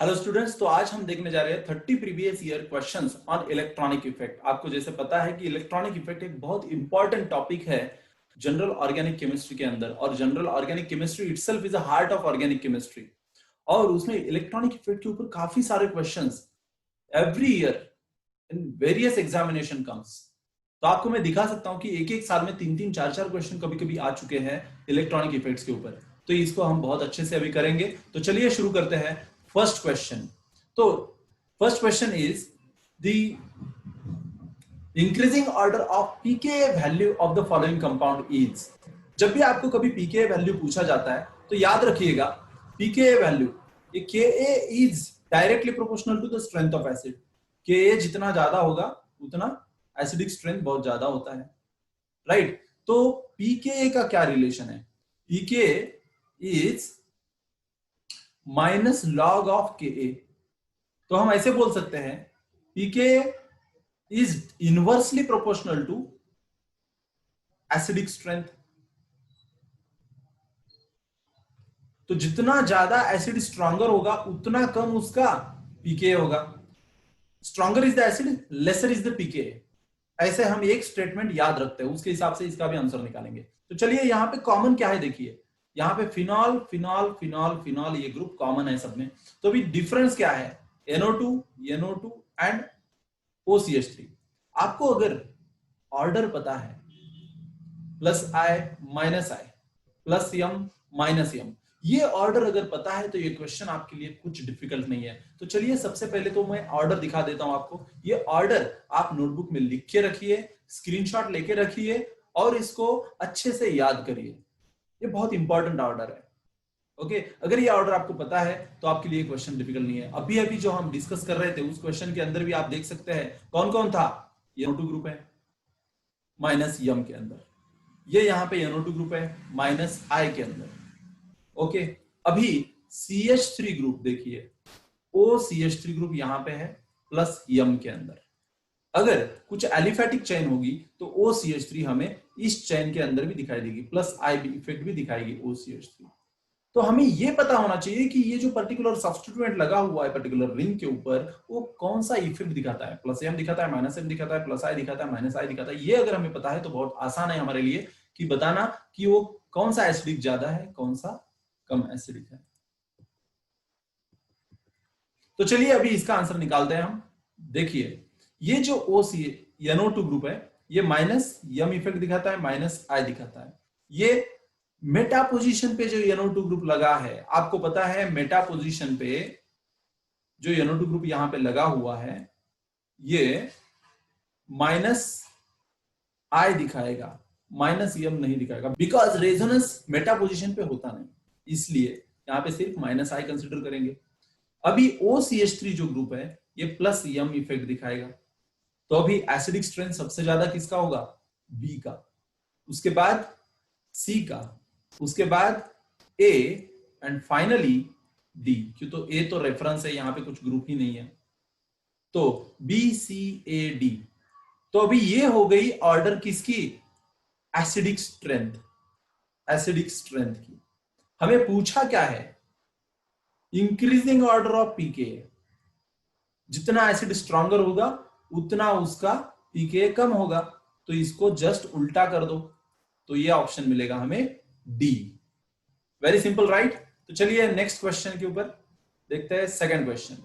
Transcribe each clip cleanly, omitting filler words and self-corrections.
Hello students, तो आज हम देखने जा रहे हैं 30 previous year questions on electronic effect. आपको जैसे पता है कि इलेक्ट्रॉनिक इफेक्ट एक बहुत इंपॉर्टेंट टॉपिक है जनरल ऑर्गेनिक केमिस्ट्री के अंदर, और general organic chemistry itself is a heart of organic chemistry. और उसमें इलेक्ट्रॉनिक इफेक्ट के ऊपर काफी सारे questions every year in various examination comes. तो आपको मैं दिखा सकता हूं कि एक एक साल में तीन तीन चार चार क्वेश्चन कभी कभी आ चुके हैं इलेक्ट्रॉनिक इफेक्ट्स के ऊपर। तो इसको हम बहुत अच्छे से अभी करेंगे। तो चलिए शुरू करते हैं फर्स्ट क्वेश्चन। तो first question is the increasing order of pK value of the following compound is. जब भी आपको कभी पीके वैल्यू पूछा जाता है तो याद रखिएगा पीके वैल्यू, ये K is directly proportional to the strength of acid. K जितना ज्यादा होगा उतना एसिडिक स्ट्रेंथ बहुत ज्यादा होता है, राइट। तो पीके का क्या रिलेशन है? PK is minus log of K. तो हम ऐसे बोल सकते हैं pK is inversely proportional to acidic strength. तो जितना ज्यादा एसिड स्ट्रॉन्गर होगा उतना कम उसका पीके होगा। Stronger is the acid, lesser is the pK. ऐसे हम एक स्टेटमेंट याद रखते हैं, उसके हिसाब से इसका भी आंसर निकालेंगे। तो चलिए यहाँ पे कॉमन क्या है देखिए, यहाँ पे फिनॉल फिनॉल फिनॉल फिनॉल ये ग्रुप कॉमन है सब में। तो अभी डिफरेंस क्या है? NO2 NO2 and OCH3। आपको अगर ऑर्डर पता है प्लस आई माइनस आई प्लस एम माइनस एम, ये ऑर्डर अगर पता है तो ये क्वेश्चन आपके लिए कुछ डिफिकल्ट नहीं है। तो चलिए सबसे पहले तो मैं ऑर्डर दिखा देता हूं आपको। ये ऑर्डर आप नोटबुक में लिख के रखिए, स्क्रीनशॉट लेके रखिए और इसको अच्छे से याद करिए। ये बहुत इंपॉर्टेंट ऑर्डर है। ओके, अगर ये ऑर्डर आपको पता है तो आपके लिए क्वेश्चन डिफिकल्ट नहीं है। अभी अभी जो हम डिस्कस कर रहे थे उस क्वेश्चन के अंदर भी आप देख सकते हैं कौन कौन था। NO2 ग्रुप है माइनस यम के अंदर, ये यहाँ पे NO2 ग्रुप है माइनस आई के अंदर। ओके, अभी CH3 ग्रुप देखिए, OCH3 ग्रुप यहां पे है प्लस यम के अंदर। अगर कुछ एलिफेटिक चेन होगी तो OCH3 हमें इस चेन के अंदर भी दिखाई देगी, प्लस आई इफेक्ट भी दिखाएगी OCH3। तो हमें ये पता होना चाहिए कि ये जो पर्टिकुलर सब्स्टिट्यूएंट लगा हुआ है पर्टिकुलर रिंग के ऊपर वो कौन सा इफेक्ट दिखाता है। प्लस एम दिखाता है, माइनस एम दिखाता है, प्लस आई दिखाता है, माइनस आई दिखाता है। ये अगर हमें पता है तो बहुत आसान है हमारे लिए कि बताना कि वो कौन सा एसिडिक ज्यादा है, कौन सा कम एसिडिक है। तो चलिए अभी इसका आंसर निकालते हैं हम। देखिए ये जो NO2 ग्रुप है ये माइनस यम इफेक्ट दिखाता है, माइनस आई दिखाता है। ये मेटा पोजीशन पे जो NO2 ग्रुप लगा है, आपको पता है मेटा पोजीशन पे जो NO2 ग्रुप यहां पे लगा हुआ है ये माइनस आई दिखाएगा, माइनस यम नहीं दिखाएगा, बिकॉज रेजोनेंस मेटा पोजीशन पे होता नहीं, इसलिए यहां पे सिर्फ माइनस आई कंसिडर करेंगे। अभी OCH3 जो ग्रुप है ये प्लस यम इफेक्ट दिखाएगा। तो अभी एसिडिक स्ट्रेंथ सबसे ज्यादा किसका होगा? बी का, उसके बाद सी का, उसके बाद ए एंड फाइनली डी। क्यों? तो ए तो रेफरेंस है, यहां पे कुछ ग्रुप ही नहीं है। तो BCAD। तो अभी ये हो गई ऑर्डर किसकी? एसिडिक स्ट्रेंथ, एसिडिक स्ट्रेंथ की। हमें पूछा क्या है? इंक्रीजिंग ऑर्डर ऑफ पीके। जितना एसिड स्ट्रॉन्गर होगा उतना उसका पीके कम होगा। तो इसको जस्ट उल्टा कर दो तो ये ऑप्शन मिलेगा हमें डी। Very simple, right. तो चलिए नेक्स्ट क्वेश्चन के ऊपर देखते हैं। Second question,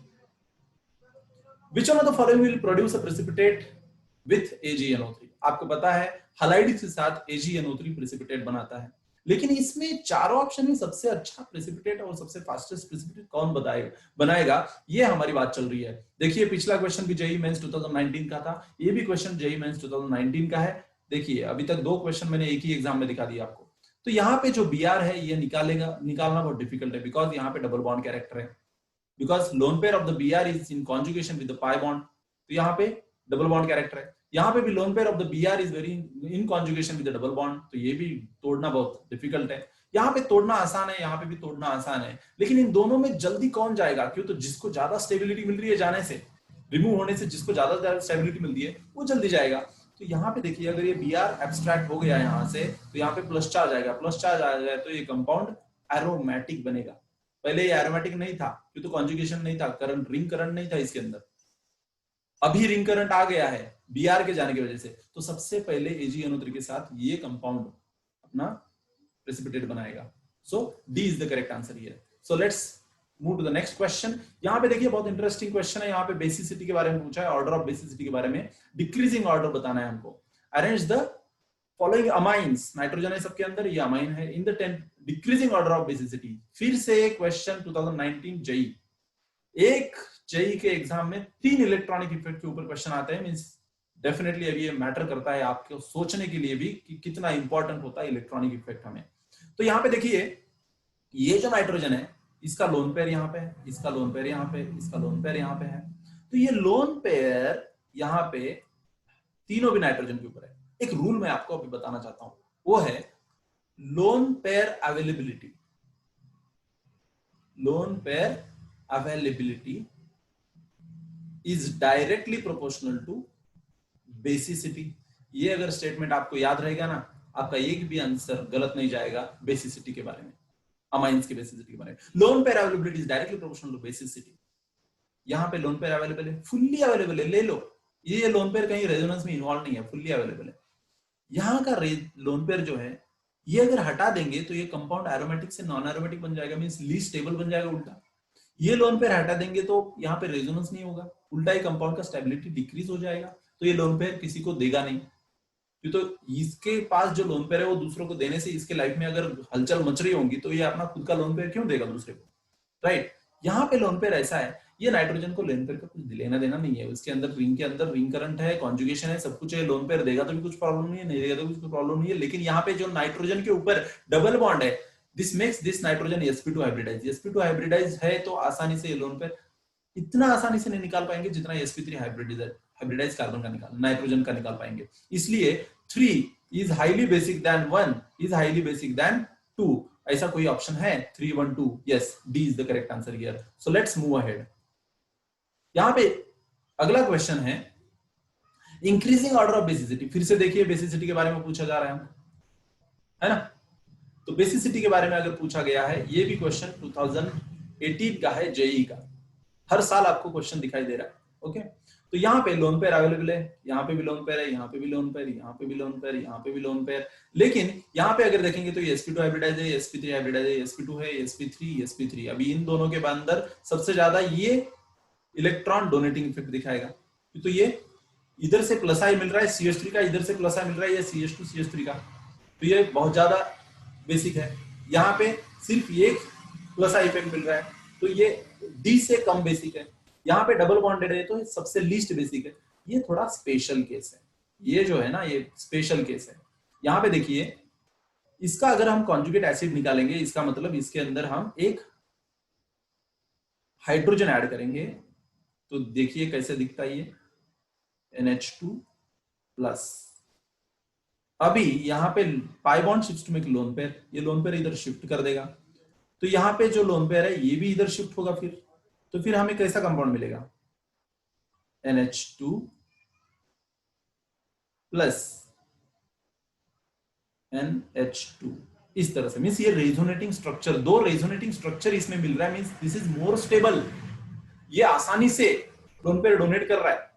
which one of the following will produce a precipitate with AgNO3। आपको पता है हालाइड के साथ AgNO3 प्रेसिपिटेट बनाता है, लेकिन इसमें चारों ऑप्शन में सबसे अच्छा प्रेसिपिटेट और सबसे फास्टेस्ट प्रेसिपिटेट कौन बनाएगा, ये हमारी बात चल रही है। देखिए पिछला क्वेश्चन भी जेईई मेंस 2019 का था, ये भी क्वेश्चन जेईई मेंस 2019 का है। देखिए अभी तक दो क्वेश्चन मैंने एक ही एग्जाम में दिखा दिया आपको। तो यहाँ पे जो Br है ये निकालना बहुत डिफिकल्ट है, बिकॉज यहाँ पे डबल बॉन्ड कैरेक्टर है, because lone pair of the Br is in conjugation with the pi bond. तो यहाँ पे डबल बॉन्ड कैरेक्टर है। यहाँ पे भी lone pair of the Br is very in conjugation with the double bond, तो ये भी तोड़ना बहुत डिफिकल्ट है। यहाँ पे तोड़ना आसान है, यहाँ पे भी तोड़ना आसान है, लेकिन इन दोनों में जल्दी कौन जाएगा? क्यों? तो जिसको ज्यादा स्टेबिलिटी मिल रही है जाने से, रिमूव होने से जिसको ज्यादा स्टेबिलिटी मिलती है वो जल्दी जाएगा। तो यहाँ पे देखिए अगर ये Br एब्स्ट्रैक्ट हो गया यहाँ से तो यहाँ पे प्लस चार्ज आएगा, प्लस चार्ज आ जाए तो ये कंपाउंड एरोमेटिक बनेगा। पहले ये एरोमेटिक नहीं था, ये तो कॉन्जुगेशन नहीं था, करंट रिंग करंट नहीं था इसके अंदर, अभी रिंग करंट आ गया है बीआर के जाने की वजह से। तो सबसे पहले AgNO3 के साथ ये कंपाउंड अपना प्रेसिपिटेट बनाएगा। So D is the correct answer here. So let's move to the next question. यहाँ पे देखिए बहुत इंटरेस्टिंग क्वेश्चन है, यहाँ पे बेसिसिटी के बारे में पूछा है, ऑर्डर ऑफ बेसिसिटी के बारे में, डिक्रीजिंग ऑर्डर बताना है हमको। Arrange the following amines, nitrogen है सबके अंदर, ये अमाइन है, in the 10 decreasing order of basicity. फिर से क्वेश्चन 2019 जेई, एक जेई के एग्जाम में 3 इलेक्ट्रॉनिक इफेक्ट के ऊपर क्वेश्चन आते हैं, मींस डेफिनेटली अभी ये मैटर करता है आपको सोचने के लिए भी कि कितना इंपॉर्टेंट होता है इलेक्ट्रॉनिक इफेक्ट हमें। तो यहाँ पे देखिए ये जो नाइट्रोजन है इसका लोन पेयर यहाँ पे है, इसका लोन पेयर यहाँ पे, इसका लोन पेयर यहाँ पे है। तो ये लोन पेयर यहाँ पे तीनों भी नाइट्रोजन के ऊपर है। एक रूल मैं आपको अभी बताना चाहता हूं, वो है lone pair availability. Lone pair availability is directly proportional to basicity. ये अगर स्टेटमेंट आपको याद रहेगा ना, आपका एक भी आंसर गलत नहीं जाएगा बेसिसिटी के बारे में, अमाइंस की बेसिसिटी के बारे में। Lone pair availability is directly proportional to basicity. यहाँ पे लोन पेयर अवेलेबल है, फुल्ली अवेलेबल है, ले लो, ये लोन पेयर कहीं रेजोनेंस में इन्वॉल्व नहीं है, फुल्ली अवेलेबल है। यहाँ का लोन पेयर जो है ये अगर हटा देंगे तो ये कंपाउंड एरोमेटिक से नॉन एरोमेटिक बन जाएगा, मींस लीस्ट स्टेबल बन जाएगा उल्टा। ये लोन पेयर हटा देंगे तो यहाँ पे रेजोनेंस नहीं होगा, उल्टा ही कंपाउंड का स्टेबिलिटी डिक्रीज हो जाएगा। तो ये लोन पेयर किसी को देगा नहीं, तो इसके पास जो लोन पेयर है वो दूसरों को देने से इसके लाइफ में अगर हलचल मच रही होंगी तो ये अपना खुद का लोन पेयर क्यों देगा दूसरे को, राइट। यहाँ पे लोन पेयर ऐसा है, ये नाइट्रोजन को लोन पेयर का कुछ लेना देना नहीं है, उसके अंदर रिंग के अंदर रिंग करंट है, कॉन्जुगेशन है, सब कुछ है। लोन पेयर देगा तो भी कुछ प्रॉब्लम नहीं है, नहीं देगा तो कुछ प्रॉब्लम नहीं है। लेकिन यहाँ पे जो नाइट्रोजन के ऊपर डबल बॉन्ड है, this makes this nitrogen sp2 hybridize. sp2 hybridize है तो आसानी से ये लोन पेयर इतना आसानी से नहीं निकाल पाएंगे जितना sp3 हाइब्रिडाइज कार्बन का निकाल नाइट्रोजन का निकाल पाएंगे। इसलिए 3 is highly basic than 1 is highly basic than 2। ऐसा कोई ऑप्शन है 3 1 2? Yes, D is the correct answer here. So let's move ahead. यहां पे अगला क्वेश्चन है इंक्रीजिंग ऑर्डर ऑफ बेसिसिटी। फिर से देखिए बेसिसिटी के बारे में पूछा जा रहा है ना। तो बेसिसिटी के बारे में अगर पूछा गया है, ये भी क्वेश्चन 2018 का है, जेई का। हर साल आपको क्वेश्चन दिखाई दे रहा है, ओके। तो यहाँ पे लोन पेयर अवेलेबल है, यहाँ पे भी लोन पेयर है, यहाँ पे भी लोन पेयर, यहाँ पे भी लोन पेयर, यहाँ पे भी लोन पेयर। लेकिन यहाँ पे अगर देखेंगे तो ये sp2 हाइब्रिडाइज है, sp3 हाइब्रिडाइज है, sp2 है, sp3। अभी इन दोनों के अंदर सबसे ज्यादा ये इलेक्ट्रॉन डोनेटिंग इफेक्ट दिखाएगा। तो ये इधर से प्लस आई मिल रहा है CH3 का, इधर से प्लस आई मिल रहा है ये CH2 CH3 का, तो ये बहुत ज्यादा बेसिक है। यहाँ पे सिर्फ एक प्लस आई इफेक्ट मिल रहा है, तो ये डी से कम बेसिक है। यहाँ पे डबल बॉन्डेड है तो सबसे लीस्ट बेसिक है। ये थोड़ा स्पेशल केस है, ये जो है ना ये स्पेशल केस है। यहाँ पे देखिए इसका अगर हम कॉन्जुगेट एसिड निकालेंगे, इसका मतलब इसके अंदर हम एक हाइड्रोजन ऐड करेंगे, तो देखिए कैसे दिखता है ये NH2+। अभी यहाँ पे पाई बॉन्ड शिफ्ट में लोन पेयर, ये लोन पेयर इधर शिफ्ट कर देगा, तो यहाँ पे जो लोन पेयर है ये भी इधर शिफ्ट होगा। फिर तो फिर हमें कैसा कंपाउंड मिलेगा NH2 प्लस NH2 इस तरह से। मींस ये रेजोनेटिंग स्ट्रक्चर, दो रेजोनेटिंग स्ट्रक्चर इसमें मिल रहा है, means this is more stable. ये आसानी से लोन पेयर डोनेट कर रहा है,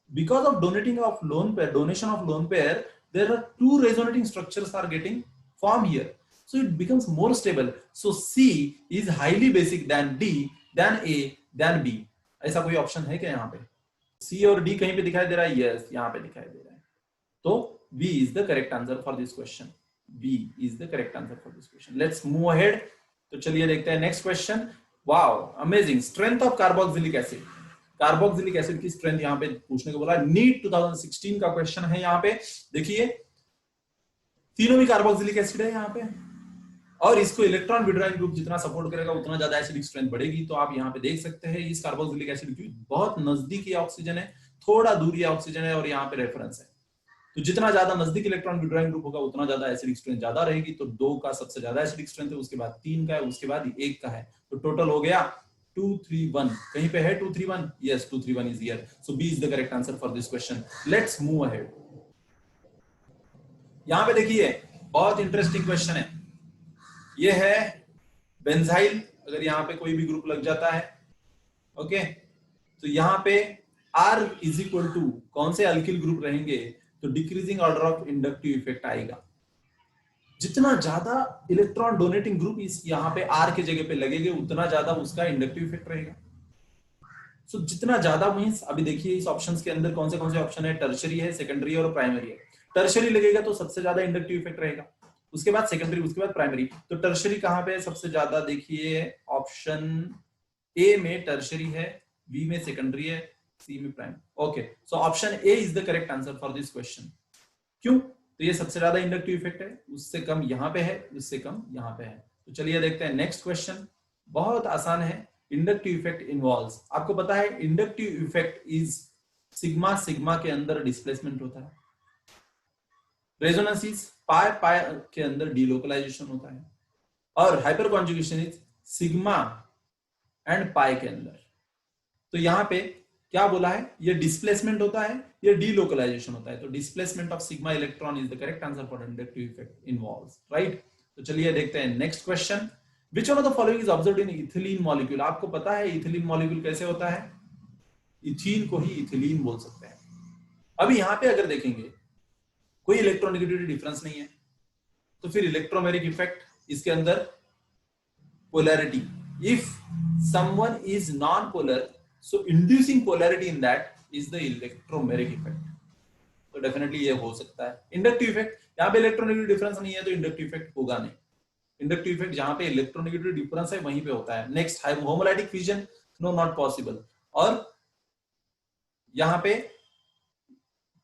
because of donating of lone pair, donation of lone pair, there are two resonating structures are getting formed here, so it becomes more stable. So C is highly basic than D, than A, than B. ऐसा कोई option है क्या यहाँ पे? C और D कहीं पे दिखाई दे रहा है? यस, यहाँ पे दिखाई दे रहा है। तो B is the correct answer for this question. B is the correct answer for this question. Let's move ahead. तो चलिए देखते हैं next question. Wow, amazing. Strength of carboxylic acid, carboxylic acid की स्ट्रेंथ यहाँ पे पूछने को बोला। नीट 2016 का क्वेश्चन है। यहाँ पे देखिए तीनों भी कार्बोक्सिलिक एसिड है यहाँ पे, और इसको इलेक्ट्रॉन विड्रॉइंग ग्रुप जितना सपोर्ट करेगा उतना ज्यादा एसिडिक स्ट्रेंथ बढ़ेगी। तो आप यहाँ पे देख सकते हैं इस कार्बोक्सिलिक एसिड की बहुत नजदीक ये ऑक्सीजन है, थोड़ा दूर ये ऑक्सीजन है, और यहाँ पे रेफरेंस है। तो जितना ज्यादा नजदीक इलेक्ट्रॉन विड्रॉइंग ग्रुप होगा उतना ज्यादा एसिडिक स्ट्रेंथ ज्यादा रहेगी। तो 2 का सबसे ज्यादा एसिडिक स्ट्रेंथ है, उसके बाद 3 का है, उसके बाद 1 का है। तो टोटल हो गया 2 3 1। कहीं पे है 2 3 1? Yes, 2 3 1 is here. So B is the correct answer for this question. Let's move ahead. यहां पे देखिए बहुत इंटरेस्टिंग क्वेश्चन है। ये है बेंजाइल अगर यहाँ पे कोई भी ग्रुप लग जाता है, ओके, तो यहाँ पे R इज इक्वल टू कौन से अल्किल ग्रुप रहेंगे, तो decreasing order of inductive effect आएगा। जितना ज्यादा इलेक्ट्रॉन डोनेटिंग ग्रुप इस यहाँ पे R के जगह पे लगेंगे उतना ज्यादा उसका इंडक्टिव इफेक्ट रहेगा। सो जितना ज्यादा मींस, अभी देखिए इस ऑप्शंस के अंदर कौन से ऑप्शन है, टर्शरी है, सेकेंडरी है और प्राइमरी है। टर्शरी लगेगा तो सबसे ज्यादा इंडक्टिव इफेक्ट रहेगा, उसके बाद सेकेंडरी, उसके बाद प्राइमरी। तो टर्शरी कहां पे है सबसे ज्यादा, देखिए ऑप्शन ए में टर्शरी है, बी में सेकेंडरी है, सी में primary. Okay, so option A is the correct answer for this question. क्यों, तो ये सबसे ज्यादा इंडक्टिव इफेक्ट है, उससे कम यहाँ पे है, उससे कम यहाँ पे है। तो चलिए देखते हैं नेक्स्ट क्वेश्चन, बहुत आसान है। इंडक्टिव इफेक्ट इन्वॉल्व्स, आपको पता है inductive effect is sigma, sigma के अंदर डिस्प्लेसमेंट होता है। रेजोनेंस इज पाई, पाई के अंदर डीलोकलाइजेशन होता है। और hyper conjugation is sigma and pi के अंदर। तो यहां पे क्या बोला है, ये डिस्प्लेसमेंट होता है, ये डीलोकलाइजेशन होता है। तो displacement of sigma electron is the correct answer for inductive effect involves, right. तो चलिए देखते हैं next question. Which one of the following is observed in ethylene molecule, आपको पता है इथिलीन मॉलिक्यूल कैसे होता है, इथीन को ही इथिलीन बोल सकते हैं। अभी यहां पे अगर देखेंगे कोई इलेक्ट्रोनेगेटिविटी डिफरेंस नहीं है, तो फिर इलेक्ट्रोमेरिक इफेक्ट इसके अंदर polarity, if someone is non polar so inducing polarity in that is the electromeric effect. तो डेफिनेटली ये हो सकता है इंडक्टिव इफेक्ट। यहां पे इलेक्ट्रोनेगेटिव डिफरेंस नहीं है तो इंडक्टिव इफेक्ट होगा नहीं। इंडक्टिव इफेक्ट जहां पे इलेक्ट्रोनेगेटिव डिफरेंस है वहीं पे होता है। Next, homolytic fission, no not possible. और यहां पे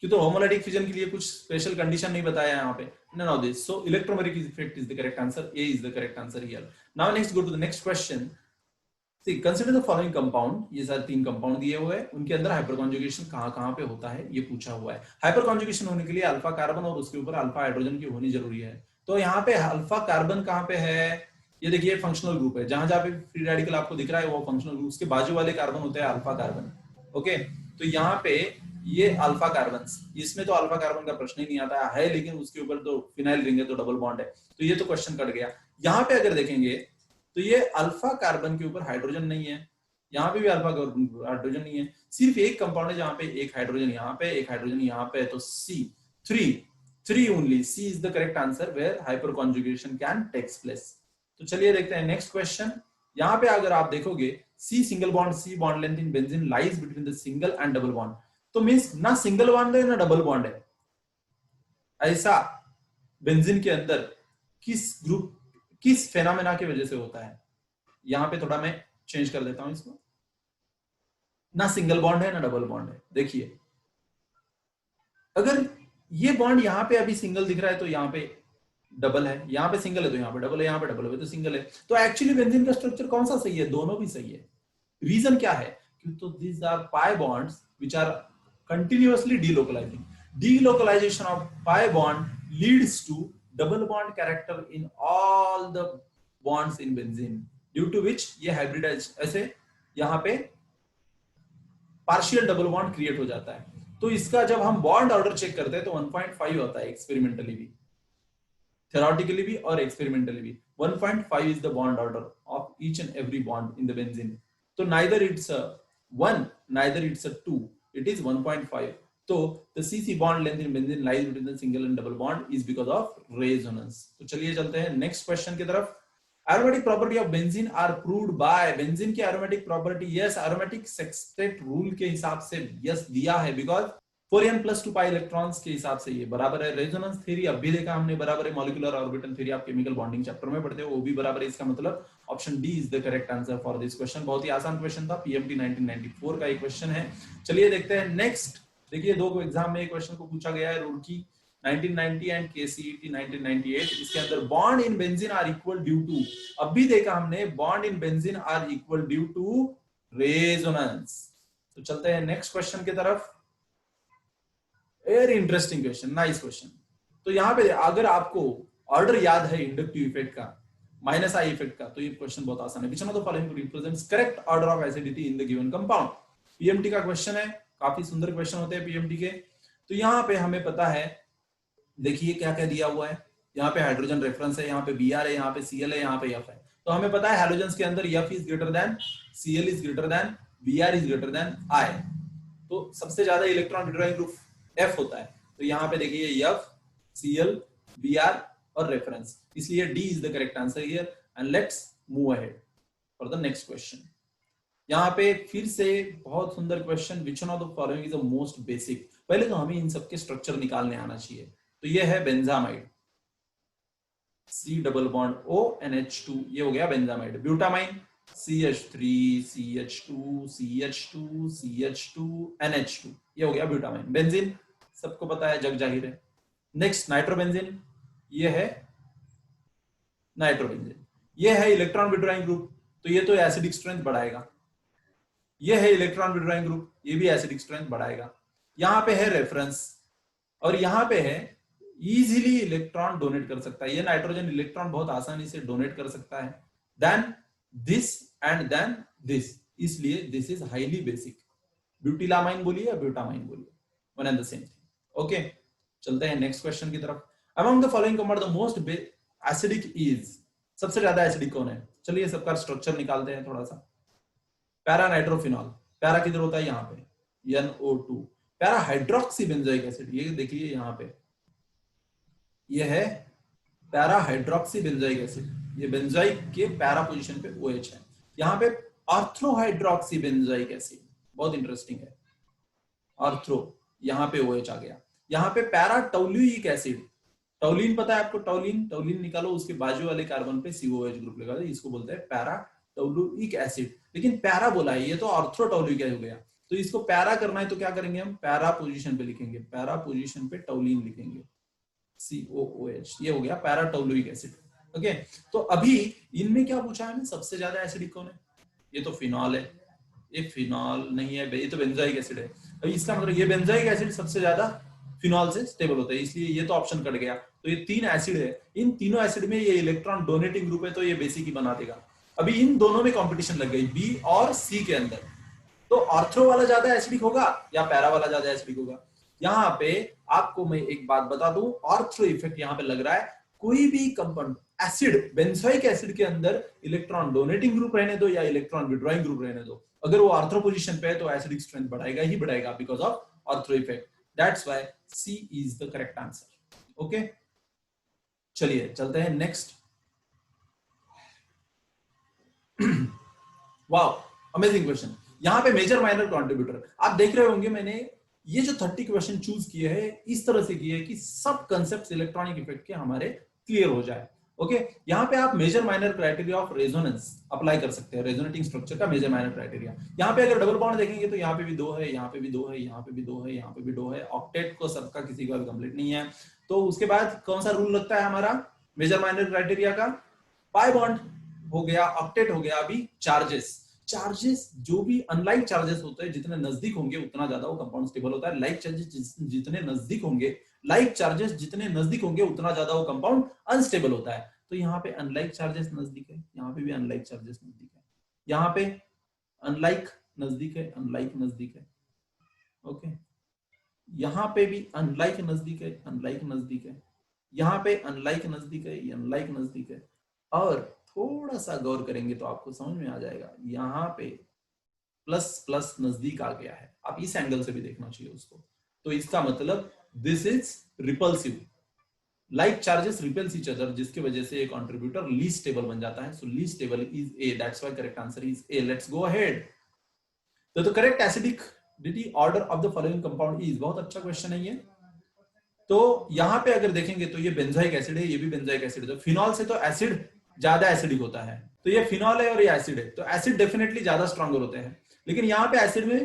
क्यों, तो होमोलाइटिक फिजन के लिए कुछ स्पेशल कंडीशन नहीं बताया यहां पे, none of this, so electromeric effect is the correct answer, A is the correct answer here. Now next go to the next question. See, consider the following compound, ये सारे 3 compound दिए हुए हैं, उनके अंदर हाइपर कॉन्जुगेशन कहां पे होता है ये पूछा हुआ है। हाइपर कॉन्जुगेशन होने के लिए अल्फा कार्बन और उसके ऊपर अल्फा हाइड्रोजन की होनी जरूरी है। तो यहाँ पे अल्फा कार्बन कहां पे है, ये देखिए फंक्शनल ग्रुप है, जहां जहां पे फ्री रेडिकल आपको दिख रहा है वो फंक्शनल ग्रुप, उसके बाजू वाले कार्बन होते हैं अल्फा कार्बन। ओके, तो यहाँ पे ये अल्फा कार्बन, इसमें तो अल्फा कार्बन का प्रश्न ही नहीं आता है, लेकिन उसके ऊपर तो फिनाइल रिंग है तो डबल बॉन्ड है, तो ये तो क्वेश्चन कट गया। यहाँ पे अगर देखेंगे तो ये अल्फा कार्बन के ऊपर हाइड्रोजन नहीं है, यहाँ पे भी अल्फा हाइड्रोजन नहीं है, सिर्फ एक कंपाउंड है जहां पे एक हाइड्रोजन यहाँ पे, एक हाइड्रोजन यहाँ पे, तो C, three only, C is the correct answer where hyperconjugation can takes place. तो चलिए देखते हैं नेक्स्ट क्वेश्चन। यहाँ पे अगर आप देखोगे C single bond, C bond length in benzene lies between the single and double bond, तो मींस ना सिंगल बॉन्ड है ना डबल बॉन्ड है। ऐसा बेंजीन के अंदर किस ग्रुप, किस फेनोमेना की वजह से होता है, यहां पे थोड़ा मैं चेंज कर देता हूं इसको, ना सिंगल बॉन्ड है ना डबल बॉन्ड है। देखिए अगर ये बॉन्ड यहाँ पे अभी सिंगल दिख रहा है तो यहाँ पे डबल है, यहाँ पे सिंगल है तो यहाँ पे डबल है, यहाँ पे डबल है तो सिंगल है, तो एक्चुअली बेंजीन का स्ट्रक्चर कौन सा सही है, दोनों भी सही है। रीजन क्या है, क्योंकि तो these are pi bonds which are continuously delocalizing, delocalization of pi bond leads to double bond character in all the bonds in benzene, due to which ये हाइब्रिडाइज, ऐसे यहाँ पे पार्शियल डबल बॉन्ड क्रिएट हो जाता है। तो इसका जब हम बॉन्ड ऑर्डर चेक करते हैं तो 1.5 होता है, एक्सपेरिमेंटली भी, theoretically भी और एक्सपेरिमेंटली भी 1.5 is the bond order of each and every bond in the benzene. So neither it's a 1, neither it's a 2, it is 1.5. So the CC bond length in benzene lies between the single and double bond is because of resonance. तो चलिए चलते हैं next question की तरफ। Aromatic property of benzene are proved by, benzene की aromatic property, yes, aromatic sextet rule के हिसाब से yes दिया है, because 4n + 2 पाई इलेक्ट्रॉन्स के हिसाब से ये बराबर है। रेजोनेंस थ्योरी अब भी देखा हमने बराबर है, मॉलिक्यूलर ऑर्बिटल थ्योरी आप केमिकल बॉन्डिंग चैप्टर में पढ़ते हो वो भी बराबर है, इसका मतलब option D is the correct answer for this question. बहुत ही आसान क्वेश्चन था, पीएमटी 1994 का एक क्वेश्चन है। चलिए देखते हैं नेक्स्ट। देखिए दो एग्जाम में एक क्वेश्चन को पूछा गया है, रुड़की 1990 एंड केसीईटी 1998, इसके अंदर bond in benzene are equal due to, अब भी देखा हमने bond in benzene are equal due to resonance. तो चलते हैं नेक्स्ट क्वेश्चन की तरफ। Very interesting question, nice question. तो यहाँ पे अगर आपको ऑर्डर याद है इंडक्टिव इफेक्ट का, माइनस आई इफेक्ट का, तो ये क्वेश्चन बहुत आसान है। Which one of the following represents correct order of acidity in the given compound. PMT का क्वेश्चन है, काफी सुंदर क्वेश्चन होते हैं पीएमटी के। तो यहाँ पे हमें पता है, देखिए क्या क्या दिया हुआ है, यहाँ पे हाइड्रोजन रेफरेंस है, यहाँ पे Br है, यहाँ पे Cl है, यहाँ पे F है। तो हमें पता है हैलोजेंस के अंदर F is greater then Cl is greater then Br is greater then I, तो सबसे ज्यादा इलेक्ट्रॉन विड्रॉइंग ग्रुप F होता है। तो यहाँ पे देखिए F, Cl, Br और रेफरेंस, इसलिए D is the correct answer here and let's move ahead for the next question. यहाँ पे फिर से बहुत सुंदर question, which one of the following is the most basic. पहले तो हमें इन सबके स्ट्रक्चर निकालने आना चाहिए। तो ये है benzamide, C double bond O NH2, ये हो गया benzamide. ब्यूटामाइन CH3 CH2 CH2 CH2 NH2, ये हो गया ब्यूटामाइन। बेंजीन सबको पता है, जग जाहिर है। नेक्स्ट नाइट्रोबेंजीन, ये है नाइट्रोबेंजीन, ये है इलेक्ट्रॉन विड्रॉइंग ग्रुप, तो ये तो एसिडिक स्ट्रेंथ बढ़ाएगा। ये है इलेक्ट्रॉन विड्रॉइंग ग्रुप, ये भी एसिडिक स्ट्रेंथ बढ़ाएगा। यहां पे है रेफरेंस और यहां पे है इजीली इलेक्ट्रॉन डोनेट कर सकता है, ये नाइट्रोजन इलेक्ट्रॉन बहुत आसानी से डोनेट कर सकता है then this and then this, इसलिए this is highly basic. Butylamine बोलिए या ब्यूटामाइन बोलिए, one and the same thing. Okay, चलते हैं नेक्स्ट क्वेश्चन की तरफ। Among the following compound the most acidic is, सबसे ज्यादा एसिडिक कौन है? चलिए सबका स्ट्रक्चर निकालते हैं थोड़ा सा। पैरा नाइट्रोफिनॉल, पैरा किधर होता है? यहाँ पे NO2। Para hydroxy benzoic acid, ये देखिए यहाँ पे, ये है पैरा हाइड्रोक्सी बेंजोइक एसिड, ये बेंजोइक के पैरा पोजीशन पे OH है। यहाँ पे ऑर्थ्रोहाइड्रोक्सी बेंजोइक एसिड, बहुत इंटरेस्टिंग है, ऑर्थ्रो, यहाँ पे OH आ गया। यहाँ पे पैरा टोलुइक एसिड, टोलिन पता है आपको? टोलिन, टोलिन निकालो, उसके बाजू वाले कार्बन पे COH ग्रुप लगा, इसको बोलते हैं पैरा टोलुइक एसिड। लेकिन पैरा बोला है, ये तो ऑर्थ्रोटोलुइक हो गया, तो इसको पैरा करना है तो क्या करेंगे हम? पैरा पोजीशन पे लिखेंगे, पैरा पोजीशन पे टोलिन लिखेंगे, COOH, ये हो गया पैरा टोलुइक एसिड। ओके, तो अभी इनमें क्या पूछा है? सबसे ज्यादा एसिडिक कौन है? ये तो फिनॉल है, ये फिनॉल नहीं है, ये तो बेंजोइक एसिड है। अभी इसका मतलब ये बेंजोइक एसिड सबसे ज्यादा फिनॉल से स्टेबल होता है, इसलिए ये तो ऑप्शन कट गया। तो ये 3 एसिड है, इन तीनों एसिड में ये इलेक्ट्रॉन डोनेटिंग ग्रुप है, तो ये बेसिक ही बना देगा। अभी इन दोनों में कंपटीशन लग गई, बी और सी के अंदर, तो ऑर्थ्रो वाला ज्यादा एसिडिक होगा या पैरा वाला ज्यादा एसिडिक होगा? यहाँ पे आपको मैं एक बात बता दूं, ऑर्थ्रो इफेक्ट यहाँ पे लग रहा है। कोई भी कंपाउंड एसिड, बेंजोइक एसिड के अंदर इलेक्ट्रॉन डोनेटिंग ग्रुप रहने दो या इलेक्ट्रॉन विड्रॉइंग ग्रुप रहने दो, अगर वो ऑर्थ्रो पोजीशन पे है तो एसिडिक स्ट्रेंथ बढ़ाएगा ही बढ़ाएगा, because of ortho effect. That's why C is the correct answer. Okay, चलिए चलते हैं नेक्स्ट। Wow, amazing question. यहाँ पे मेजर माइनर कंट्रीब्यूटर, आप देख रहे होंगे मैंने ये जो 30 क्वेश्चन चूज किए हैं इस तरह से किए हैं कि सब कंसेप्ट इलेक्ट्रॉनिक इफेक्ट के हमारे क्लियर हो जाए। ओके, यहाँ पे आप major minor criteria of resonance apply कर सकते हैं, रेजोनेटिंग स्ट्रक्चर का मेजर माइनर क्राइटेरिया। यहाँ पे अगर डबल बॉन्ड देखेंगे तो यहाँ पे भी 2 है, यहाँ पे भी 2 है, यहाँ पे भी 2 है, यहाँ पे भी 2 है। ऑक्टेट को सबका किसी का भी कंप्लीट नहीं है। तो उसके बाद कौन सा रूल लगता है हमारा मेजर माइनर क्राइटेरिया का? पाई बॉन्ड हो गया, ऑक्टेट हो गया। अभी चार्जेस, चार्जेस जो भी अनलाइक चार्जेस होते हैं जितने नजदीक होंगे उतना ज्यादा वो कंपाउंड स्टेबल होता है। लाइक चार्जेस जितने नजदीक होंगे, लाइक चार्जेस जितने नजदीक होंगे उतना ज्यादा वो कंपाउंड अनस्टेबल होता है। तो यहाँ पे अनलाइक चार्जेस नजदीक है, यहाँ पे भी अनलाइक चार्जेस नजदीक है, यहाँ पे अनलाइक नजदीक है, अनलाइक नजदीक है। ओके, यहाँ पे भी अनलाइक नजदीक है, अनलाइक नजदीक है, यहाँ पे अनलाइक नजदीक है, अनलाइक नजदीक है। और थोड़ा सा गौर करेंगे तो आपको समझ में आ जाएगा, यहाँ पे प्लस प्लस नजदीक आ गया है। आप इस एंगल से भी देखना चाहिए उसको। तो इसका मतलब this is repulsive, like charges repels each other, जिसकी वजह से एक कंट्रीब्यूटर लीस्ट स्टेबल बन जाता है। So least stable is A, that's why correct answer is A. Let's go ahead. तो the correct acidic order of the following compound is, बहुत अच्छा क्वेश्चन है ये। तो यहाँ पे अगर देखेंगे तो ये बेंजोइक एसिड है, ये भी बेंजोइक एसिड है। फिनॉल से तो एसिड ज्यादा एसिडिक होता है, तो ये फिनॉल है और ये एसिड है, तो एसिड डेफिनेटली ज्यादा स्ट्रॉन्गर होते हैं। लेकिन यहाँ पे एसिड में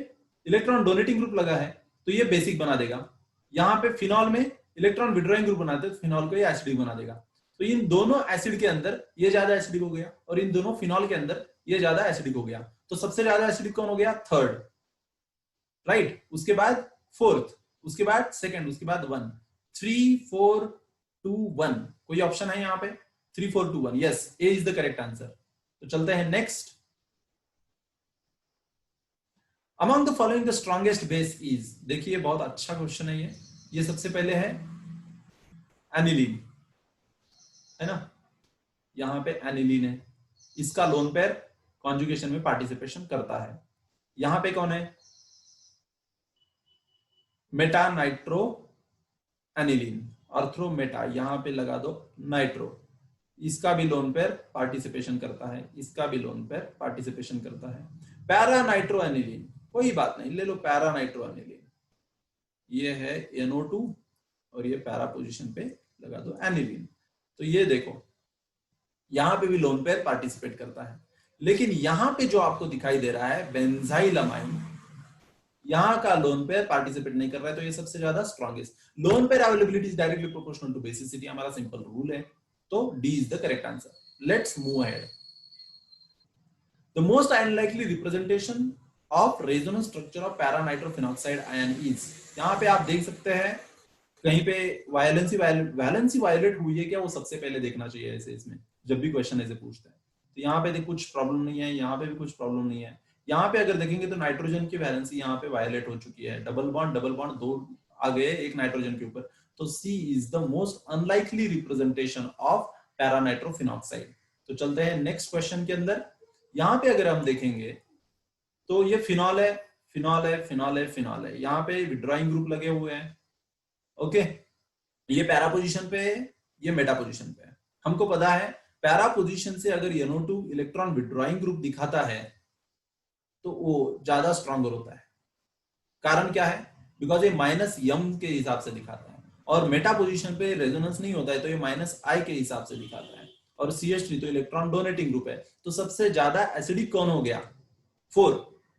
इलेक्ट्रॉन डोनेटिंग ग्रुप लगा है तो ये बेसिक बना देगा। यहाँ पे फिनॉल में इलेक्ट्रॉन विड्रॉइंग ग्रुप बनाते हैं तो फिनॉल को ये एसिडिक बना देगा। तो इन दोनों एसिड के अंदर ये ज्यादा एसिडिक हो गया और इन दोनों फिनॉल के अंदर ये ज्यादा एसिडिक हो गया। तो सबसे ज्यादा एसिडिक कौन हो गया? Third, right. उसके बाद फोर्थ, उसके बाद सेकंड, उसके बाद 1, 3 4 2 1। कोई ऑप्शन है यहाँ पे? 3 4 2 1, yes, A is the correct answer. तो चलते हैं next. Among the following the strongest base is, देखिए बहुत अच्छा क्वेश्चन है ये सबसे पहले है एनिलीन, है ना, यहाँ पे एनिलीन है, इसका लोन पेयर कॉन्जुगेशन में पार्टिसिपेशन करता है। यहां पे कौन है, मेटा नाइट्रो एनिलीन, अर्थ्रो मेटा, यहां पे लगा दो नाइट्रो, इसका भी लोन पेयर पार्टिसिपेशन करता है, इसका भी लोन पेयर पार्टिसिपेशन करता है। पैरा नाइट्रो एनिलीन, कोई बात नहीं, ले लो पैरा नाइट्रो एनिलीन, ये है NO2 और ये पैरा पोजीशन पे लगा दो एनिलीन। तो ये देखो यहां पे भी लोन पेयर पार्टिसिपेट करता है। लेकिन यहां पे जो आपको दिखाई दे रहा है बेंजाइलमाइन, यहां का लोन पेयर पार्टिसिपेट नहीं कर रहा है, तो ये सबसे ज्यादा strongest. Lone pair availability is directly proportional to basicity, हमारा सिंपल रूल है, तो D is the correct answer. Let's move ahead. The most unlikely representation of resonance structure of para nitrophenoxide ion is, यहां पे आप देख सकते हैं कहीं पे वैलेंसी वायलेट हुई है क्या, वो सबसे पहले देखना चाहिए ऐसे इसमें जब भी क्वेश्चन ऐसे पूछते हैं। तो यहाँ पे कुछ प्रॉब्लम नहीं है, यहाँ पे भी कुछ प्रॉब्लम नहीं है। यहाँ पे अगर देखेंगे तो नाइट्रोजन की वैलेंसी यहाँ पे वायलेट हो चुकी है, डबल बॉन्ड दो आ गए एक नाइट्रोजन के ऊपर, तो C is the most unlikely representation of para nitrophenoxide. तो चलते हैं नेक्स्ट क्वेश्चन के अंदर। यहाँ पे अगर हम देखेंगे तो ये फिनॉल है, फिनॉल है, फिनॉल है, फिनॉल है, यहाँ पे विड्रॉइंग ग्रुप लगे हुए हैं। ओके, ये पैरा पोजीशन पे है, ये मेटा पोजीशन पे है। हमको पता है पैरा पोजीशन से अगर NO2 इलेक्ट्रॉन विड्रॉइंग ग्रुप दिखाता है तो वो ज्यादा स्ट्रॉन्गर होता है। कारण क्या है, बिकॉज ये -m के हिसाब से दिखाता है, और मेटा पोजीशन पे रेजोनेंस नहीं होता है तो ये -I के हिसाब से दिखाता है। और CH3 तो इलेक्ट्रॉन डोनेटिंग ग्रुप है, तो सबसे ज्यादा एसिडिक कौन हो गया, 4,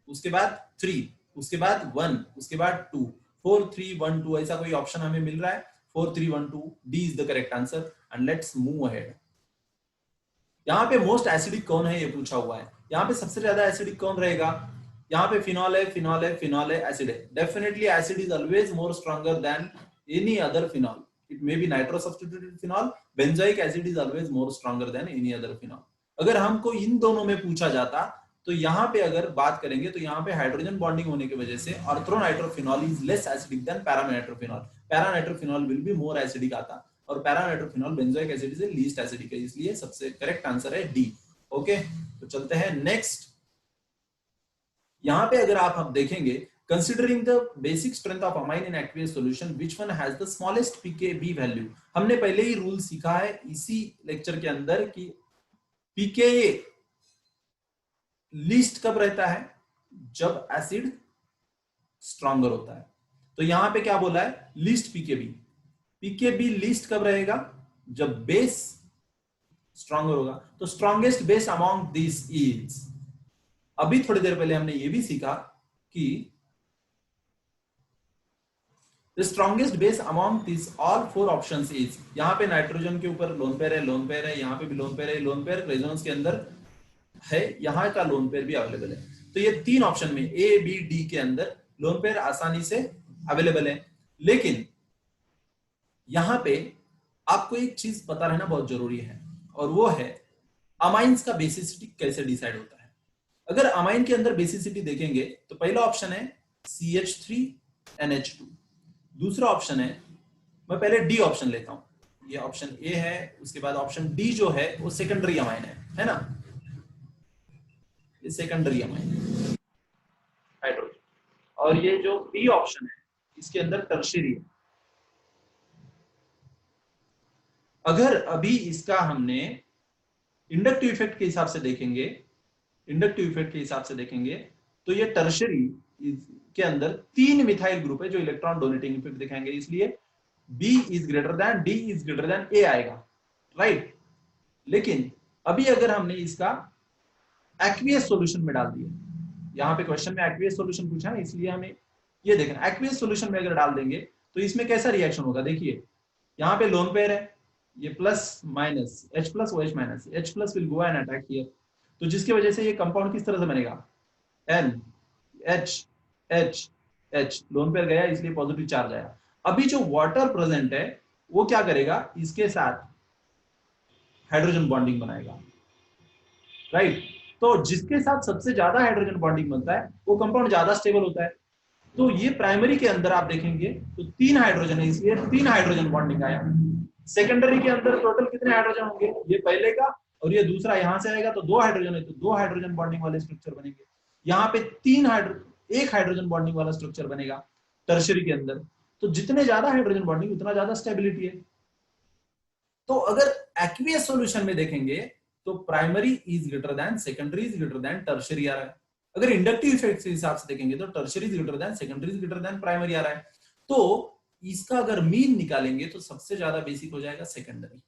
उसके बाद 3, उसके बाद 1, उसके बाद 2, 4 3 1 2 ऐसा कोई ऑप्शन हमें मिल रहा है, 4 3 1 2, D is the correct answer. And let's move ahead. यहाँ पे मोस्ट एसिडिक कौन है ये पूछा हुआ है, यहाँ पे सबसे ज्यादा एसिडिक कौन रहेगा, यहाँ पे फिनॉल है, फिनॉल है, फिनॉल है, एसिड है। Definitely acid is always more stronger than any other phenol, it may be nitro substituted phenol, benzoic acid is always more stronger than any other phenol. अगर हमको इन दोनों में पूछा जाता तो यहाँ पे अगर बात करेंगे तो यहाँ पे हाइड्रोजन बॉन्डिंग होने की वजह से orthonitrophenol is less acidic then paranitrophenol, paranitrophenol will be more acidic आता, और पैरानाइट्रोफिनॉल बेंजोइक एसिड से लीस्ट एसिडिक है, इसलिए सबसे करेक्ट आंसर है डी। ओके, तो चलते हैं नेक्स्ट। यहां पे अगर आप देखेंगे, considering the basic strength of amine in aqueous solution which one has the smallest pKb value. हमने पहले ही रूल सीखा है इसी लेक्चर के अंदर कि pKa लीस्ट कब रहता है, जब एसिड स्ट्रॉन्गर होता है। तो यहां पे क्या बोला है, लीस्ट pKb लीस्ट कब रहेगा, जब बेस स्ट्रॉन्गर होगा। तो strongest base among this is, अभी थोड़ी देर पहले हमने ये भी सीखा कि the strongest base among this all 4 options is, यहां पे नाइट्रोजन के ऊपर लोन पेयर है, लोन पेयर है, यहां पे भी लोन पेयर है, लोन पेयर रेजोनेंस के अंदर है, यहां का लोन पेयर भी अवेलेबल है। तो ये 3 ऑप्शन में A B D के अंदर लोन पेयर आसानी से अवेलेबल है। लेकिन यहां पे आपको एक चीज पता रहना बहुत जरूरी है, और वो है अमाइंस का बेसिसिटी कैसे डिसाइड होता है। अगर अमाइन के अंदर बेसिसिटी देखेंगे तो पहला ऑप्शन है CH3NH2, दूसरा ऑप्शन है, मैं पहले डी ऑप्शन लेता हूं, ये ऑप्शन ए है, उसके बाद ऑप्शन डी जो है वो सेकेंडरी अमाइन है ना, ये सेकेंडरी अमाइन हाइड्रोजन, और ये जो बी ऑप्शन है इसके अंदर टर्शियरी है। अगर अभी इसका हमने इंडक्टिव इफेक्ट के हिसाब से देखेंगे, इंडक्टिव इफेक्ट के हिसाब से देखेंगे तो ये टर्शियरी के अंदर 3 मिथाइल ग्रुप है जो इलेक्ट्रॉन डोनेटिंग इफेक्ट दिखाएंगे, इसलिए B is greater then D is greater then A आएगा, राइट। लेकिन अभी अगर हमने इसका एक्वियस सॉल्यूशन में डाल दिया, यहाँ पे क्वेश्चन में एक्वियस सॉल्यूशन पूछा है, इसलिए हमें ये देखना, एक्वियस सॉल्यूशन में अगर डाल देंगे तो इसमें कैसा रिएक्शन होगा। देखिए यहाँ पे लोन पेयर है, ये plus minus H plus OH minus, H plus will go and attack here, तो जिसकी वजह से ये कंपाउंड किस तरह से बनेगा, N H H H, lone pair गया इसलिए पॉजिटिव चार्ज आया। अभी जो वाटर प्रेजेंट है वो क्या करेगा, इसके साथ हाइड्रोजन बॉन्डिंग बनाएगा, राइट। तो जिसके साथ सबसे ज्यादा हाइड्रोजन बॉन्डिंग बनता है वो कंपाउंड ज्यादा स्टेबल होता है। तो ये प्राइमरी के अंदर आप देखेंगे तो 3 हाइड्रोजन है, इसलिए 3 हाइड्रोजन बॉन्डिंग आया। सेकेंडरी के अंदर टोटल कितने हाइड्रोजन होंगे, ये पहले का और ये दूसरा यहां से आएगा तो 2 हाइड्रोजन है तो 2 हाइड्रोजन बॉन्डिंग वाले स्ट्रक्चर बनेंगे। यहाँ पे 1 हाइड्रोजन बॉन्डिंग वाला स्ट्रक्चर बनेगा टर्शरी के अंदर। तो जितने ज्यादा हाइड्रोजन बॉन्डिंग उतना ज्यादा स्टेबिलिटी है। तो अगर एक्वियस सॉल्यूशन में देखेंगे तो primary is greater than secondary is greater than tertiary आ रहा है। अगर इंडक्टिव इफेक्ट के हिसाब से देखेंगे तो tertiary is greater than secondary is greater than primary आ रहा है। तो इसका अगर मीन निकालेंगे तो सबसे ज्यादा बेसिक हो जाएगा सेकेंडरी।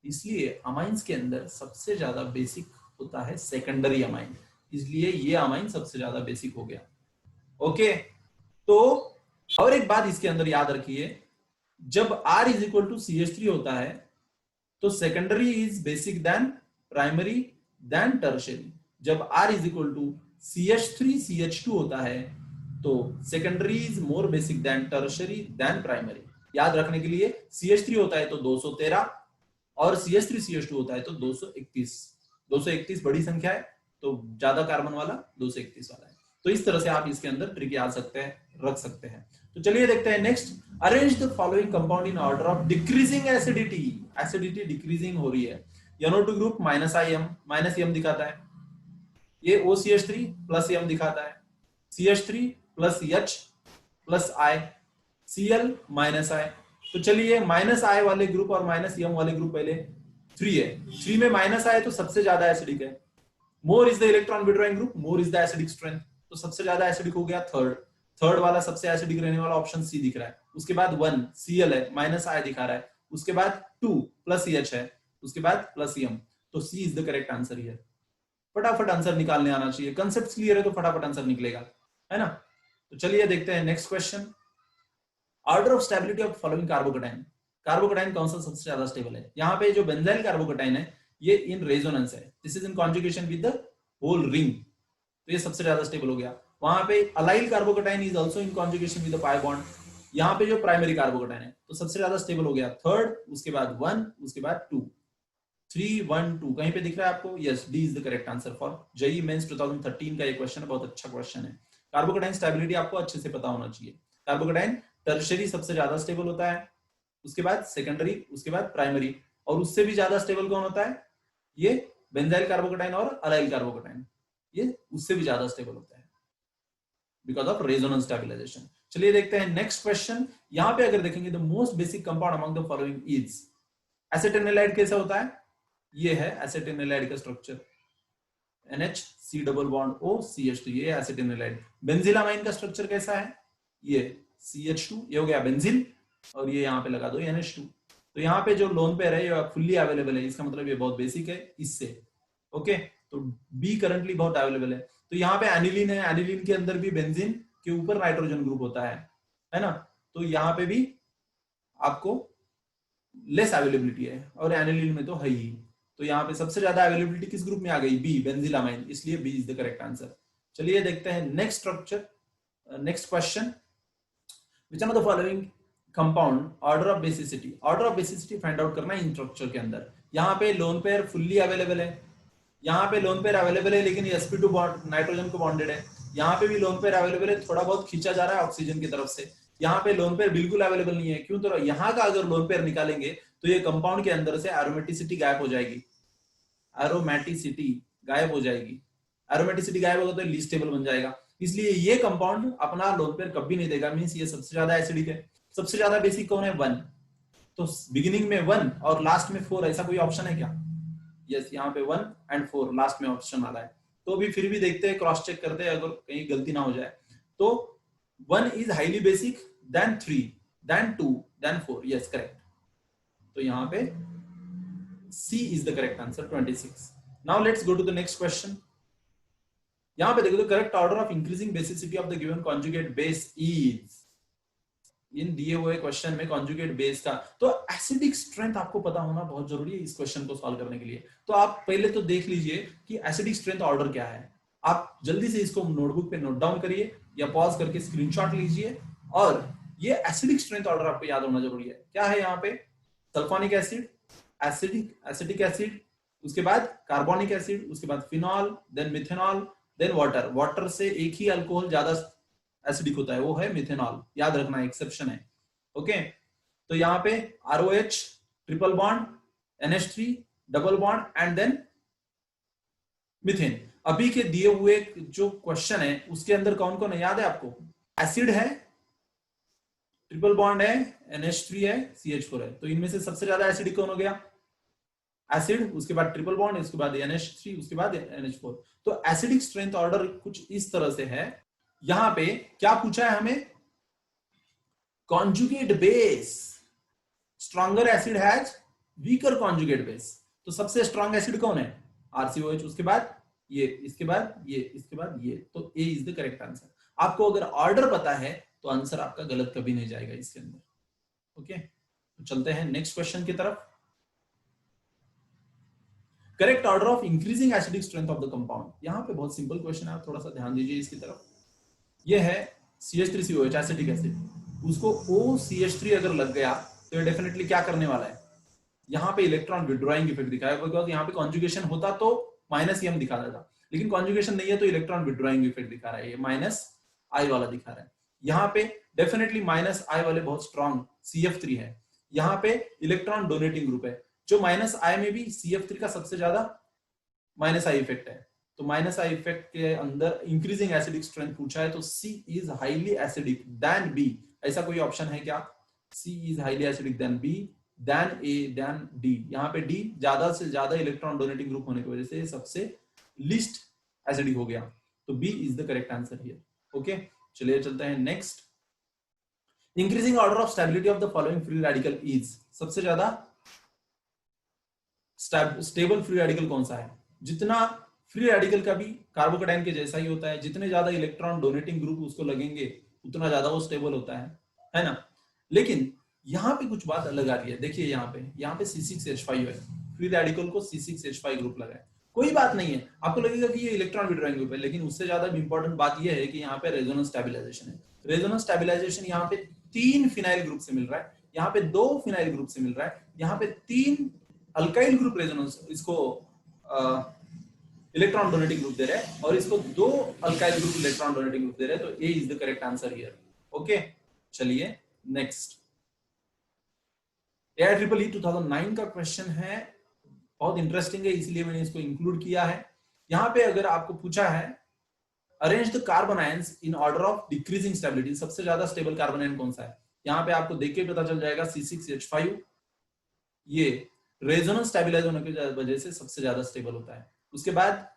इसलिए अमाइंस के अंदर सबसे ज्यादा बेसिक होता है सेकेंडरी अमाइन, इसलिए ये अमाइन सबसे ज्यादा बेसिक हो गया। ओके, तो और एक बात इसके अंदर याद रखिए, जब R is equal to CH3 होता है तो secondary is basic than primary than tertiary. जब R is equal to CH3CH2 होता है तो secondary is more basic than tertiary than primary. याद रखने के लिए CH3 होता है तो 213 और CH3CH2 होता है तो 231। 231 बड़ी संख्या है तो ज्यादा कार्बन वाला 231 वाला है। तो इस तरह से आप इसके अंदर ट्रिक याद सकते हैं, रख सकते हैं। तो चलिए देखते हैं next. Arrange the following compound in order of decreasing acidity. Acidity decreasing हो रही है। NO2 ग्रुप -M दिखाता है, ये OCH3 प्लस M दिखाता है, CH3 plus H plus I, Cl minus I। तो चलिए -I वाले ग्रुप और -M वाले ग्रुप पहले 3 है। 3 में -I तो सबसे ज्यादा एसिडिक है। More is the electron withdrawing group, more is the acidic strength, तो सबसे ज्यादा एसिडिक हो गया थर्ड वाला सबसे एसिडिक रहने वाला ऑप्शन सी दिख रहा है। उसके बाद 1 Cl है, -I दिखा रहा है। उसके बाद 2 प्लस H है, उसके बाद प्लस M। तो C is the correct answer here. फटाफट आंसर निकालने आना चाहिए, कंसेप्ट क्लियर है तो फटाफट आंसर निकलेगा, है ना। तो चलिए देखते हैं next question. Order of stability of following carbocation. Carbocation कौन सा सबसे ज्यादा स्टेबल है? यहाँ पे जो बेंजाइल कार्बोकेटाइन है ये इन रेजोनेंस है, this is in conjugation with the whole ring, तो ये सबसे ज्यादा स्टेबल हो गया। वहां पे allyl carbocation is also in conjugation with the pi bond. यहाँ पे जो प्राइमरी कार्बोकेटाइन है तो सबसे ज्यादा स्टेबल हो गया थर्ड, उसके बाद 1, उसके बाद 2, 3 1 2 कहीं पे दिख रहा है आपको? Yes, D is the correct answer for JEE Mains 2013 का ये क्वेश्चन है, बहुत अच्छा क्वेश्चन है। कार्बोकेटाइन स्टेबिलिटी आपको अच्छे से पता होना चाहिए। कार्बोकेटाइन टर्शरी सबसे ज्यादा स्टेबल होता है, उसके बाद सेकेंडरी, उसके बाद प्राइमरी, और उससे भी ज्यादा स्टेबल कौन होता है? ये बेंजाइल कार्बोकेटाइन और अलाइल कार्बोकेटाइन, ये उससे भी ज्यादा स्टेबल होता है बिकॉज ऑफ रेजोनेंस स्टेबलाइजेशन। चलिए देखते हैं नेक्स्ट क्वेश्चन। यहां पे अगर देखेंगे the most basic compound among the following is. Acetanilide कैसा होता है? ये है एसिटेनिलाइड का structure, NH C double bond O CH2, ये एसिटेनिलाइड। बेंजिलामाइन का स्ट्रक्चर कैसा है? ये CH2, ये हो गया बेंजिल, और ये यहाँ पे लगा दो NH2। तो यहाँ पे जो लोन पेयर है ये फुल्ली अवेलेबल है, इसका मतलब ये बहुत बेसिक है इससे। ओके, तो बी करंटली बहुत अवेलेबल है। तो यहाँ पे एनिलीन है, एनिलीन के अंदर भी बेंजीन के ऊपर नाइट्रोजन ग्रुप होता है ना। तो यहाँ पे भी आपको लेस अवेलेबिलिटी है और एनिलीन में तो है ही। तो यहाँ पे सबसे ज्यादा अवेलेबिलिटी किस ग्रुप में आ गई? बी, बेंजिलामाइन, इसलिए B is the correct answer. चलिए देखते हैं next structure, next question. Which one of the following compound order of basicity. Order of basicity find out करना है इन स्ट्रक्चर के अंदर। यहाँ पे लोन पेयर फुल्ली अवेलेबल है, यहाँ पे लोन पेयर अवेलेबल है लेकिन sp2 बॉन्ड नाइट्रोजन को बॉन्डेड है। यहाँ पे भी लोन पेयर अवेलेबल है, थोड़ा बहुत खींचा जा रहा है ऑक्सीजन की तरफ से। यहाँ पे लोन पेयर बिल्कुल अवेलेबल नहीं है, क्यों? तो यहाँ का अगर लोन पेयर निकालेंगे तो ये कंपाउंड के अंदर से एरोमेटिसिटी गायब हो जाएगी, एरोमेटिसिटी गायब हो जाएगी। एरोमेटिसिटी गायब होगा तो लीस्ट स्टेबल बन जाएगा, इसलिए ये कंपाउंड अपना लोन पेयर कभी नहीं देगा। मींस ये सबसे ज्यादा एसिडिक है। सबसे ज्यादा बेसिक कौन है? 1। तो बिगिनिंग में 1 और लास्ट में 4, ऐसा कोई ऑप्शन है क्या? यस, यहाँ पे 1 एंड 4 लास्ट में ऑप्शन आ रहा है। तो भी फिर भी देखते हैं, क्रॉस चेक करते हैं अगर कहीं गलती ना हो जाए। तो 1 is highly basic, then 3, then 2, then 4। Yes, correct. तो यहाँ पे C is the correct answer, 26। Now let's go to the next question. यहाँ पे देखो, the correct order of increasing basicity of the given conjugate base is. इन दिए हुए question में कॉन्जुगेट बेस का तो एसिडिक स्ट्रेंथ आपको पता होना बहुत जरूरी है इस क्वेश्चन को सॉल्व करने के लिए। तो आप पहले तो देख लीजिए कि एसिडिक स्ट्रेंथ ऑर्डर क्या है। आप जल्दी से इसको नोटबुक पे नोट डाउन करिए या पॉज करके स्क्रीनशॉट लीजिए, और ये एसिडिक स्ट्रेंथ ऑर्डर आपको याद होना जरूरी है। क्या है यहाँ पे? सल्फोनिक एसिड, एसिटिक एसिड, उसके बाद कार्बोनिक एसिड, उसके बाद phenol, then methanol, then water. Water से एक ही अल्कोहल ज्यादा एसिडिक होता है, वो है मिथेनॉल, याद रखना, एक्सेप्शन है। ओके, तो यहाँ पे ROH triple bond NH3 double bond and then methane. अभी के दिए हुए जो क्वेश्चन है उसके अंदर कौन कौन है याद है आपको? एसिड है, ट्रिपल बॉन्ड है, NH3 है, CH4 है। तो इनमें से सबसे ज्यादा एसिडिक कौन हो गया? एसिड, उसके बाद ट्रिपल बॉन्ड, उसके बाद NH3, उसके बाद NH4। तो एसिडिक स्ट्रेंथ ऑर्डर कुछ इस तरह से है। यहां पे क्या पूछा है हमें? Conjugate base, stronger acid has weaker conjugate base. तो सबसे स्ट्रॉन्ग एसिड कौन है? RCOH, उसके बाद ये, इसके बाद ये, इसके बाद ये। तो A is the correct answer. आपको अगर ऑर्डर पता है तो आंसर आपका गलत कभी नहीं जाएगा इसके अंदर। ओके, तो चलते हैं नेक्स्ट क्वेश्चन की तरफ। Correct order of increasing acidic strength of the compound. यहां पे बहुत सिंपल क्वेश्चन है, आप थोड़ा सा ध्यान दीजिए इसकी तरफ। ये है CH3COH एसिटिक एसिड, उसको OCH3 अगर लग गया तो ये डेफिनेटली क्या करने वाला है? यहाँ पे इलेक्ट्रॉन विड्रॉइंग इफेक्ट दिखाएगा, बिकॉज यहाँ पे कॉन्जुगेशन होता तो -m दिखा देता, लेकिन कॉन्जुगेशन नहीं है तो इलेक्ट्रॉन विड्रॉइंग इफेक्ट दिखा रहा है, ये -I वाला दिखा रहा है। यहाँ पे डेफिनेटली -I वाले बहुत स्ट्रॉन्ग CF3 है। यहाँ पे इलेक्ट्रॉन डोनेटिंग ग्रुप है, जो -I में भी CF3 का सबसे ज्यादा -I इफेक्ट है। तो -I इफेक्ट के अंदर इंक्रीजिंग एसिडिक स्ट्रेंथ पूछा है, तो C is highly acidic than B। ऐसा कोई ऑप्शन है क्या? C is highly acidic than B, then A, then D। यहाँ पे D ज्यादा से ज्यादा इलेक्ट्रॉन डोनेटिंग ग्रुप होने की वजह से सबसे लीस्ट एसिडिक हो गया, तो B is the correct answer here. Okay, चलिए चलते हैं next. Increasing order of stability of the following free radical is. सबसे ज्यादा स्टेबल फ्री रेडिकल कौन सा है? जितना फ्री रेडिकल का भी कार्बोकेटाइन के जैसा ही होता है, जितने ज्यादा इलेक्ट्रॉन डोनेटिंग ग्रुप उसको लगेंगे उतना ज्यादा वो स्टेबल होता है ना। लेकिन यहाँ पे कुछ बात अलग आ रही है। देखिए यहाँ पे C6H5 है, फ्री रेडिकल को C6H5 ग्रुप लगा है। कोई बात नहीं है, आपको लगेगा कि ये इलेक्ट्रॉन विड्रॉइंग ग्रुप है, लेकिन उससे ज्यादा इंपॉर्टेंट बात यह है कि यहाँ पे रेजोनेंस स्टेबलाइजेशन है। रेजोनेंस स्टेबलाइजेशन यहाँ पे 3 फिनाइल ग्रुप से मिल रहा है, यहाँ पे 2 फिनाइल ग्रुप से मिल रहा है, यहाँ पे 3 अल्काइल ग्रुप रेजोनेंस इसको इलेक्ट्रॉन डोनेटिंग ग्रुप दे रहे हैं, और इसको 2 alkyl group electron donating group दे रहे हैं। तो A is the correct answer here. Okay, चलिए नेक्स्ट। AIEEE 2009 का क्वेश्चन है, बहुत इंटरेस्टिंग है, इसलिए मैंने इसको इंक्लूड किया है। यहाँ पे अगर आपको पूछा है arrange the carbon ions in order of decreasing stability, सबसे ज्यादा स्टेबल कार्बन आयन कौन सा है? यहाँ पे आपको देख के पता चल जाएगा C6H5, ये रेजोनेंस स्टेबलाइज होने की वजह से सबसे ज्यादा स्टेबल होता है। उसके बाद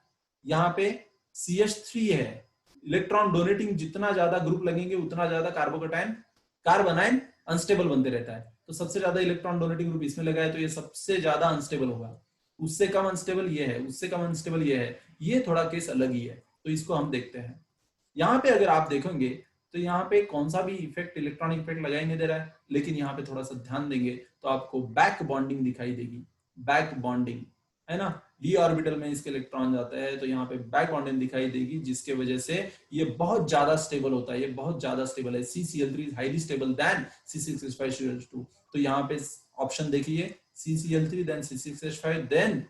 यहाँ पे CH3 है, इलेक्ट्रॉन डोनेटिंग जितना ज्यादा ग्रुप लगेंगे उतना ज्यादा कार्बन आयन अनस्टेबल बनते रहता है। तो सबसे ज्यादा इलेक्ट्रॉन डोनेटिंग ग्रुप इसमें लगा है, तो ये सबसे ज्यादा अनस्टेबल होगा। उससे कम अनस्टेबल ये है, उससे कम अनस्टेबल ये है, ये थोड़ा केस अलग ही है। तो इसको हम देखते हैं। यहाँ पे अगर आप देखेंगे तो यहाँ पे कौन सा भी इफेक्ट इलेक्ट्रॉनिक इफेक्ट लगाई नहीं दे रहा है, लेकिन यहाँ पे थोड़ा सा ध्यान देंगे तो आपको बैक बॉन्डिंग दिखाई देगी। बैक बॉन्डिंग है ना, d ऑर्बिटल में इसके इलेक्ट्रॉन जाता है, तो यहाँ पे बैक बॉन्डिंग दिखाई देगी, जिसके वजह से ये बहुत ज्यादा स्टेबल होता है, ये बहुत ज्यादा स्टेबल है। CCl3 is highly stable then C6H5CH2। तो यहाँ पे ऑप्शन देखिए, CCl3 then C6H5 then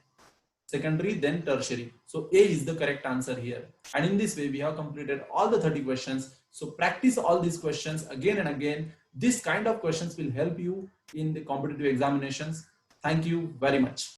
secondary then tertiary. So A is the correct answer here. And in this way we have completed all the 30 questions. So practice all these questions again and again. This kind of questions will help you in the competitive examinations. Thank you very much.